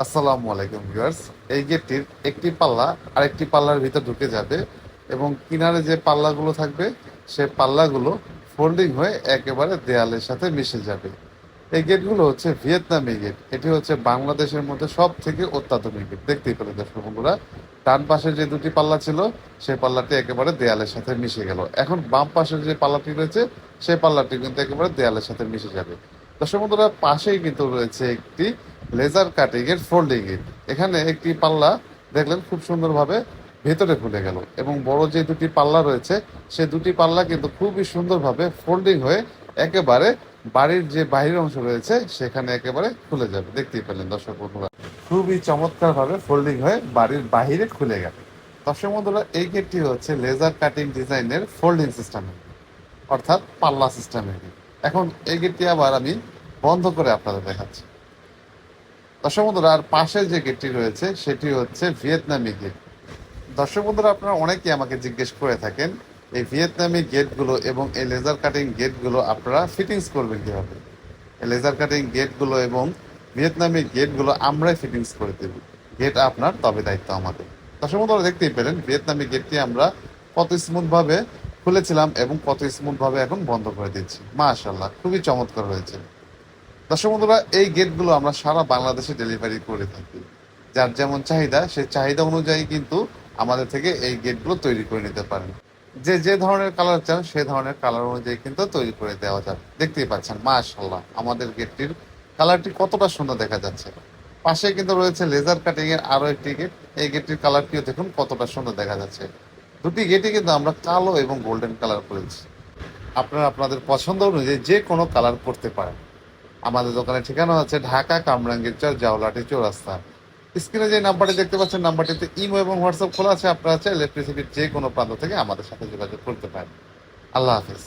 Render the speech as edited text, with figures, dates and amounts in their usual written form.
আসসালামু আলাইকুম ভিউয়ার্স। এই গেটটির একটি পাল্লা আরেকটি পাল্লার ভিতর ঢুকে যাবে এবং কিনারে যে পাল্লাগুলো থাকবে সে পাল্লাগুলো ফোল্ডিং হয়ে একেবারে দেয়ালের সাথে মিশে যাবে। এই গেটগুলো হচ্ছে ভিয়েতনামি গেট। এটি হচ্ছে বাংলাদেশের মধ্যে সব থেকে অত্যাধুনিক গেট। দেখতেই পেলেন দর্শক বন্ধুরা, ডান পাশে যে দুটি পাল্লা ছিল সেই পাল্লাটি একেবারে দেয়ালের সাথে মিশে গেল। এখন বাম পাশের যে পাল্লাটি রয়েছে সেই পাল্লাটি কিন্তু একেবারে দেয়ালের সাথে মিশে যাবে। দর্শক বন্ধুরা, পাশেই কিন্তু রয়েছে একটি লেজার কাটিং এর ফোল্ডিং গেট। এখানে একটি পাল্লা দেখলেন খুব সুন্দরভাবে ভেতরে খুলে গেল এবং বড় যে দুটি পাল্লা রয়েছে সে দুটি পাল্লা কিন্তু খুবই সুন্দরভাবে ফোল্ডিং হয়ে একেবারে বাড়ির যে বাহির অংশ রয়েছে সেখানে একেবারে খুলে যাবে। দেখতেই পেলেন দর্শক বন্ধুরা, খুবই চমৎকার ভাবে ফোল্ডিং হয়ে বাড়ির বাহিরে খুলে গেল। দর্শক বন্ধুরা, এই গেটটি হচ্ছে লেজার কাটিং ডিজাইনের ফোল্ডিং সিস্টেমের, অর্থাৎ পাল্লা সিস্টেমের গেট। এখন এই গেটটি আবার আমি বন্ধ করে আপনাদের দেখাচ্ছি। দর্শক বন্ধুরা, আর পাশে যে গেটটি রয়েছে সেটি হচ্ছে ভিয়েতনামি গেট। দর্শক বন্ধুরা, আপনারা অনেকেই আমাকে জিজ্ঞেস করে থাকেন এই ভিয়েতনামি গেটগুলো এবং এই লেজার কাটিং গেটগুলো আপনারা ফিটিংস করবেন কিভাবে। এই লেজার কাটিং গেটগুলো এবং ভিয়েতনামি গেটগুলো আমরাই ফিটিংস করে দেব। গেট আপনার, তবে দায়িত্ব আমাদের। দর্শক বন্ধুরা, দেখতেই পেলেন ভিয়েতনামি গেটটি আমরা কত স্মুথ ভাবে খুলেছিলাম এবং কত স্মুথ ভাবে এখন বন্ধ করে দিচ্ছি। মাশাআল্লাহ, খুবই চমৎকার হয়েছে। দর্শক বন্ধুরা, এই গেটগুলো আমরা সারা বাংলাদেশে ডেলিভারি করে থাকি। যার যেমন চাহিদা সেই চাহিদা অনুযায়ী কিন্তু আমাদের থেকে এই গেটগুলো তৈরি করে নিতে পারেন। যে যে ধরনের কালার চান সে ধরনের কালার অনুযায়ী কিন্তু তৈরি করে দেওয়া যাবে। দেখতেই পাচ্ছেন মাশাআল্লাহ আমাদের গেটটির কালারটি কতটা সুন্দর দেখা যাচ্ছে। পাশে কিন্তু রয়েছে লেজার কাটিং এর আরো একটি গেট। এই গেটটির কালারটিও দেখুন কতটা সুন্দর দেখা যাচ্ছে। দুটি গেটই কিন্তু আমরা কালো এবং গোল্ডেন কালার করেছি। আপনারা আপনাদের পছন্দ অনুযায়ী যে কোনো কালার করতে পারেন। আমাদের দোকানের ঠিকানা হচ্ছে ঢাকা কামরাঙ্গীরচর জাওলাটি চৌরাস্তা। স্ক্রিনে যে নাম্বারটি দেখতে পাচ্ছেন নাম্বারটিতে ইমো এবং হোয়াটসঅ্যাপ খোলা আছে। আপনারা চাইলে পৃথিবীর যে কোনো প্রান্ত থেকে আমাদের সাথে যোগাযোগ করতে পারেন। আল্লাহ হাফিজ।